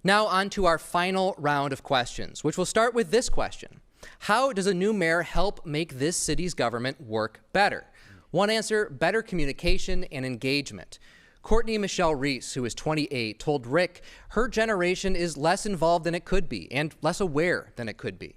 Now on to our final round of questions, which will start with this question. How does a new mayor help make this city's government work better? One answer, better communication and engagement. Courtney Michele Reese, who is 28, told Rick her generation is less involved than it could be and less aware than it could be.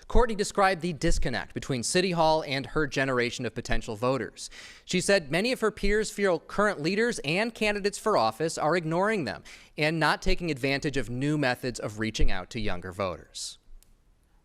Courtney described the disconnect between City Hall and her generation of potential voters. She said many of her peers feel current leaders and candidates for office are ignoring them and not taking advantage of new methods of reaching out to younger voters.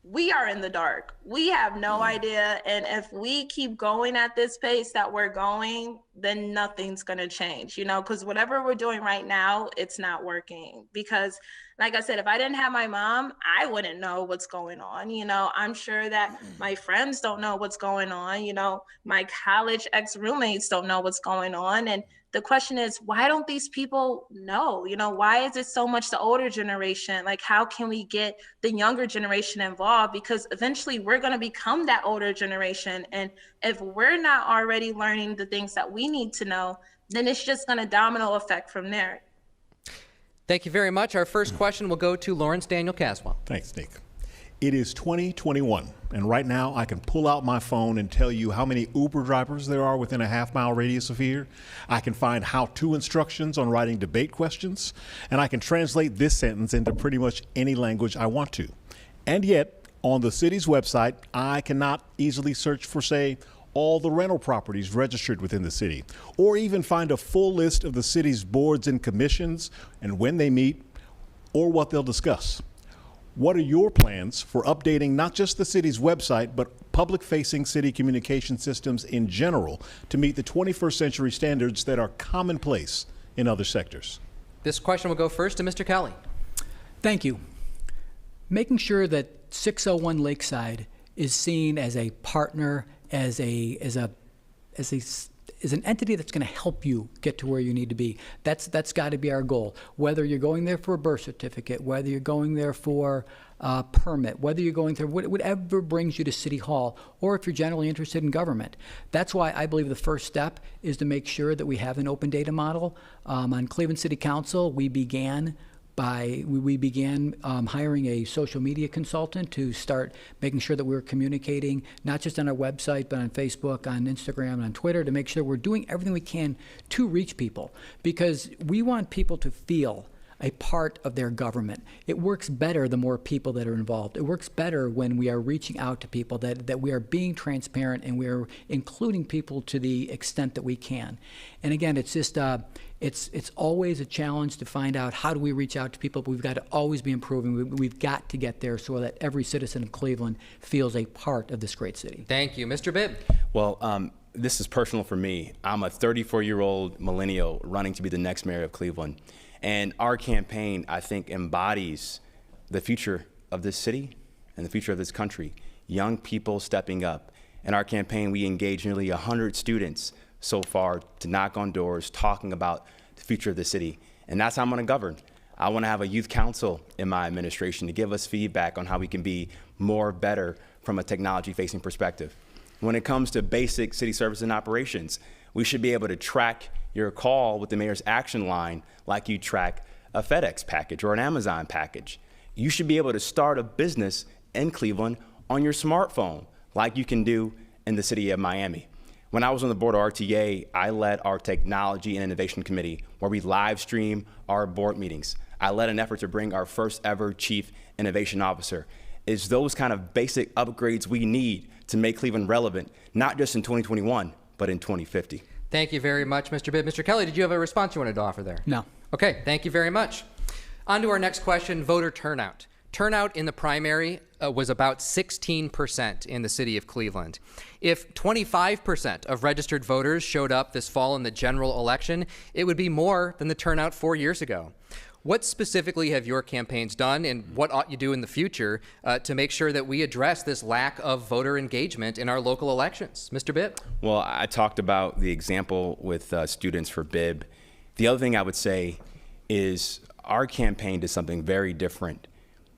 We are in the dark. We have no idea. And if we keep going at this pace that we're going, then nothing's going to change, because whatever we're doing right now, it's not working. Because like I said, if I didn't have my mom, I wouldn't know what's going on. I'm sure that my friends don't know what's going on. My college ex-roommates don't know what's going on. And the question is, why don't these people know? Why is it so much the older generation? Like, how can we get the younger generation involved? Because eventually we're going to become that older generation. And if we're not already learning the things that we need to know, then it's just going to domino effect from there. Thank you very much. Our first question will go to Lawrence Daniel Caswell. Thanks, Nick. It is 2021, and right now I can pull out my phone and tell you how many Uber drivers there are within a half-mile radius of here. I can find how-to instructions on writing debate questions, and I can translate this sentence into pretty much any language I want to. And yet, on the city's website, I cannot easily search for, say, all the rental properties registered within the city, or even find a full list of the city's boards and commissions and when they meet, or what they'll discuss. What are your plans for updating not just the city's website, but public-facing city communication systems in general to meet the 21st century standards that are commonplace in other sectors? This question will go first to Mr. Kelley. Thank you. Making sure that 601 Lakeside is seen as a partner, as an entity that's going to help you get to where you need to be. That's got to be our goal. Whether you're going there for a birth certificate, whether you're going there for a permit, whether you're going there, whatever brings you to City Hall, or if you're generally interested in government. That's why I believe the first step is to make sure that we have an open data model. On Cleveland City Council, we began hiring a social media consultant to start making sure that we're communicating not just on our website, but on Facebook, on Instagram, on Twitter, to make sure we're doing everything we can to reach people, because we want people to feel a part of their government. It works better the more people that are involved. It works better when we are reaching out to people, that we are being transparent and we're including people to the extent that we can. And again, it's just it's always a challenge to find out how do we reach out to people, but we've got to always be improving. We've got to get there so that every citizen of Cleveland feels a part of this great city. Thank you. Mr. Bibb. Well, this is personal for me. I'm a 34-year-old millennial running to be the next mayor of Cleveland. And our campaign, I think, embodies the future of this city and the future of this country. Young people stepping up. In our campaign, we engaged nearly 100 students so far to knock on doors, talking about the future of the city. And that's how I'm going to govern. I want to have a youth council in my administration to give us feedback on how we can be better from a technology-facing perspective. When it comes to basic city service and operations, we should be able to track your call with the mayor's action line like you track a FedEx package or an Amazon package. You should be able to start a business in Cleveland on your smartphone like you can do in the city of Miami. When I was on the board of RTA, I led our technology and innovation committee where we live stream our board meetings. I led an effort to bring our first ever chief innovation officer. It's those kind of basic upgrades we need to make Cleveland relevant, not just in 2021, but in 2050. Thank you very much, Mr. Bibb. Mr. Kelley, did you have a response you wanted to offer there? No. Okay, thank you very much. On to our next question, voter turnout. Turnout in the primary was about 16% in the city of Cleveland. If 25% of registered voters showed up this fall in the general election, it would be more than the turnout 4 years ago. What specifically have your campaigns done, and what ought you do in the future to make sure that we address this lack of voter engagement in our local elections? Mr. Bibb? Well, I talked about the example with students for Bibb. The other thing I would say is our campaign did something very different.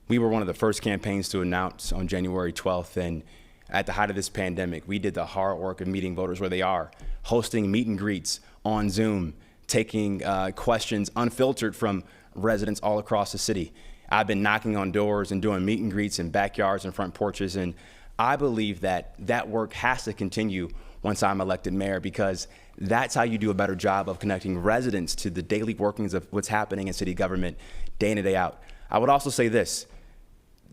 We were one of the first campaigns to announce on January 12th, and at the height of this pandemic, we did the hard work of meeting voters where they are, hosting meet and greets on Zoom, taking questions unfiltered from residents all across the city. I've been knocking on doors and doing meet and greets in backyards and front porches, and I believe that that work has to continue once I'm elected mayor, because that's how you do a better job of connecting residents to the daily workings of what's happening in city government day in and day out. I would also say this: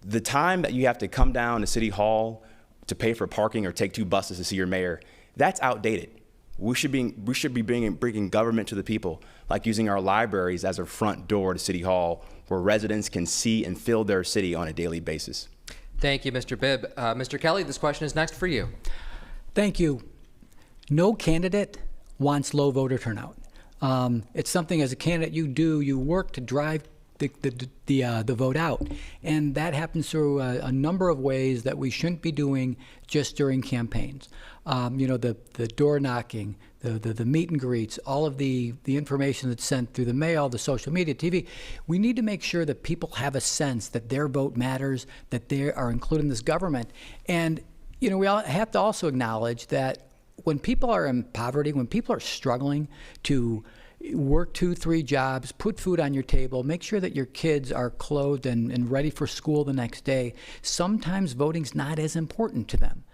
the time that you have to come down to City Hall to pay for parking or take 2 buses to see your mayor, that's outdated. We should be bringing government to the people, like using our libraries as a front door to City Hall, where residents can see and feel their city on a daily basis. Thank you, Mr. Bibb. Mr. Kelley, this question is next for you. Thank you. No candidate wants low voter turnout. It's something as a candidate you work to drive the vote out, and that happens through a number of ways that we shouldn't be doing just during campaigns. The door knocking, the meet and greets, all of the information that's sent through the mail, the social media, TV. We need to make sure that people have a sense that their vote matters, that they are included in this government. And we all have to also acknowledge that when people are in poverty, when people are struggling to work 2-3 jobs, put food on your table, make sure that your kids are clothed and ready for school the next day, sometimes voting's not as important to them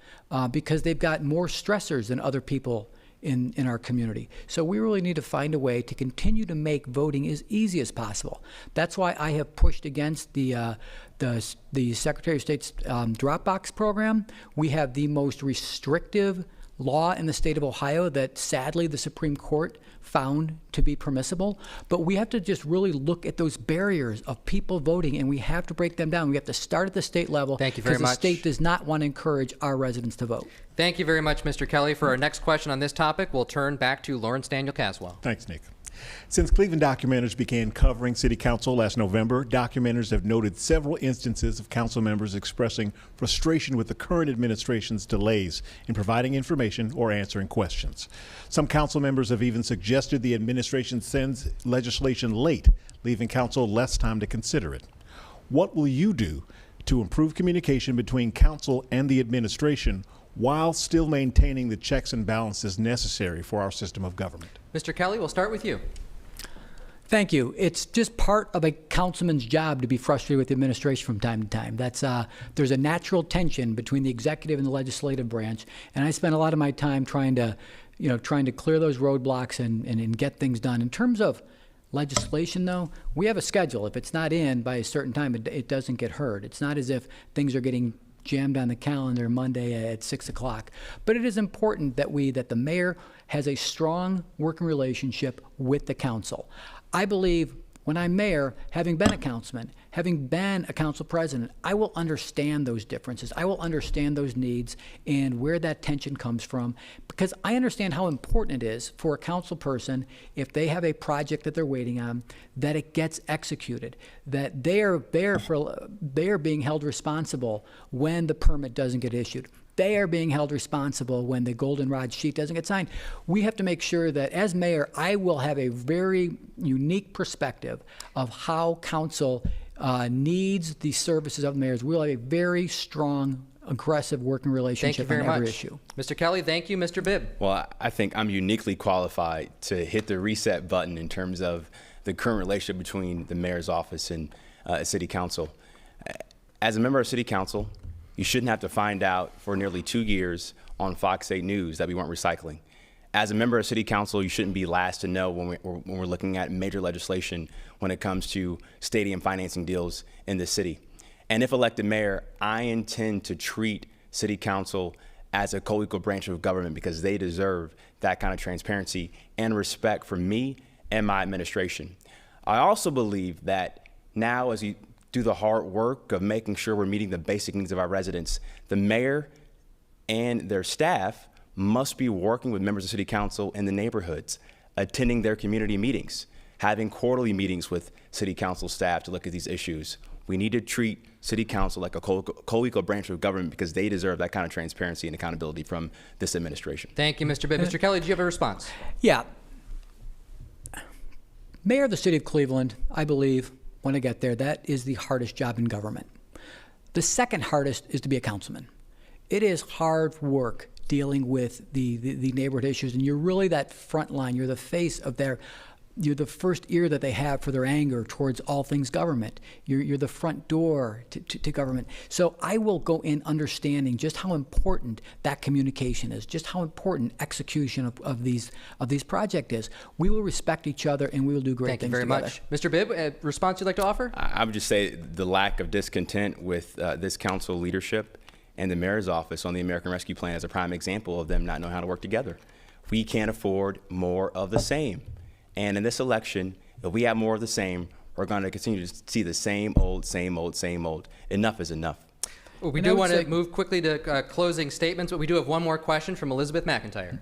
because they've got more stressors than other people in our community. So we really need to find a way to continue to make voting as easy as possible. That's why I have pushed against the Secretary of State's Dropbox program. We have the most restrictive law in the state of Ohio that sadly the Supreme Court found to be permissible. But we have to just really look at those barriers of people voting, and we have to break them down. We have to start at the state level. Thank you very much. Because the state does not want to encourage our residents to vote. Thank you very much, Mr. Kelley. For our next question on this topic, we'll turn back to Lawrence Daniel Caswell. Thanks, Nick. Since Cleveland documenters began covering City Council last November, documenters have noted several instances of council members expressing frustration with the current administration's delays in providing information or answering questions. Some council members have even suggested the administration sends legislation late, leaving council less time to consider it. What will you do to improve communication between council and the administration while still maintaining the checks and balances necessary for our system of government? Mr. Kelley, we'll start with you. Thank you. It's just part of a councilman's job to be frustrated with the administration from time to time. There's a natural tension between the executive and the legislative branch, and I spend a lot of my time trying to clear those roadblocks and get things done. In terms of legislation, though, we have a schedule. If it's not in by a certain time, it doesn't get heard. It's not as if things are getting jammed on the calendar Monday at 6 o'clock. But it is important that the mayor has a strong working relationship with the council. I believe when I'm mayor, having been a councilman, having been a council president, I will understand those differences. I will understand those needs and where that tension comes from, because I understand how important it is for a council person, if they have a project that they're waiting on, that it gets executed, that they are being held responsible when the permit doesn't get issued. They are being held responsible when the goldenrod sheet doesn't get signed. We have to make sure that as mayor, I will have a very unique perspective of how council needs the services of the mayors. We'll have a very strong, aggressive working relationship on every issue. Mr. Kelley, thank you. Mr. Bibb. Well, I think I'm uniquely qualified to hit the reset button in terms of the current relationship between the mayor's office and city council. As a member of city council, you shouldn't have to find out for nearly 2 years on Fox 8 News that we weren't recycling. As a member of city council, you shouldn't be last to know when we're looking at major legislation when it comes to stadium financing deals in the city. And if elected mayor, I intend to treat city council as a co-equal branch of government, because they deserve that kind of transparency and respect for me and my administration. I also believe that now, as you do the hard work of making sure we're meeting the basic needs of our residents, the mayor and their staff must be working with members of city council in the neighborhoods, attending their community meetings, having quarterly meetings with city council staff to look at these issues. We need to treat city council like a co-equal branch of government, because they deserve that kind of transparency and accountability from this administration. Thank you, Mr. Bibb. Mr. Kelley, do you have a response? Yeah. Mayor of the city of Cleveland, I believe, when I get there, that is the hardest job in government. The second hardest is to be a councilman. It is hard work dealing with the neighborhood issues, and you're really that front line. You're the face of you're the first ear that they have for their anger towards all things government. You're the front door to government. So I will go in understanding just how important that communication is, just how important execution of these projects is. We will respect each other, and we will do great things together. Thank you very much. Mr. Bibb, a response you'd like to offer? I would just say the lack of discontent with this council leadership and the mayor's office on the American Rescue Plan is a prime example of them not knowing how to work together. We can't afford more of the same. And in this election, if we have more of the same, we're going to continue to see the same old, same old, same old. Enough is enough. Well, we do want to move quickly to closing statements, but we do have one more question from Elizabeth McIntyre.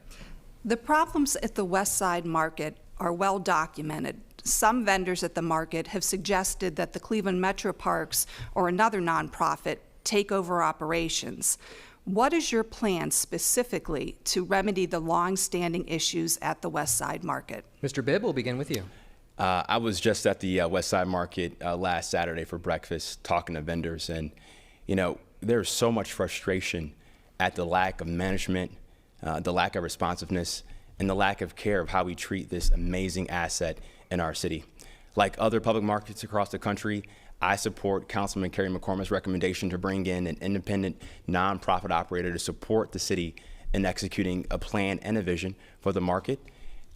The problems at the West Side Market are well documented. Some vendors at the market have suggested that the Cleveland Metro Parks or another nonprofit take over operations. What is your plan specifically to remedy the long-standing issues at the West Side Market? Mr. Bibb, we'll begin with you. I was just at the West Side Market last Saturday for breakfast talking to vendors, and there's so much frustration at the lack of management, the lack of responsiveness, and the lack of care of how we treat this amazing asset in our city. Like other public markets across the country, I support Councilman Kerry McCormick's recommendation to bring in an independent nonprofit operator to support the city in executing a plan and a vision for the market.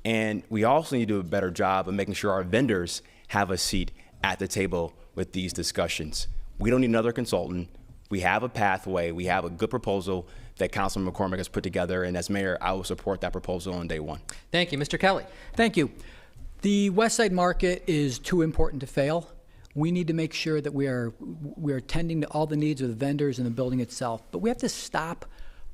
And we also need to do a better job of making sure our vendors have a seat at the table with these discussions. We don't need another consultant. We have a pathway. We have a good proposal that Councilman McCormick has put together. And as mayor, I will support that proposal on day one. Thank you. Mr. Kelley. Thank you. The West Side Market is too important to fail. We need to make sure that we are tending to all the needs of the vendors and the building itself. But we have to stop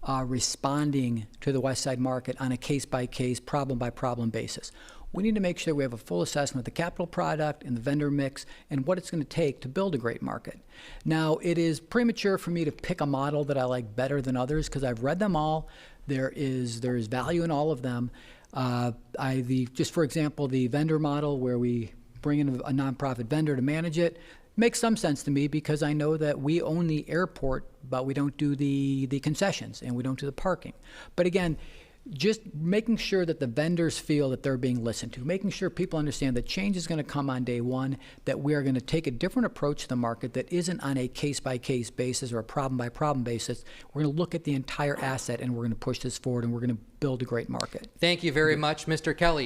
responding to the West Side Market on a case-by-case, problem-by-problem basis. We need to make sure we have a full assessment of the capital product and the vendor mix and what it's going to take to build a great market. Now, it is premature for me to pick a model that I like better than others because I've read them all. There is value in all of them. Just for example, the vendor model where we bring in a nonprofit vendor to manage it makes some sense to me because I know that we own the airport, but we don't do the concessions and we don't do the parking. But again, just making sure that the vendors feel that they're being listened to, making sure people understand that change is going to come on day one, that we are going to take a different approach to the market that isn't on a case-by-case basis or a problem-by-problem basis. We're going to look at the entire asset and we're going to push this forward and we're going to build a great market. Thank you very much, Mr. Kelley.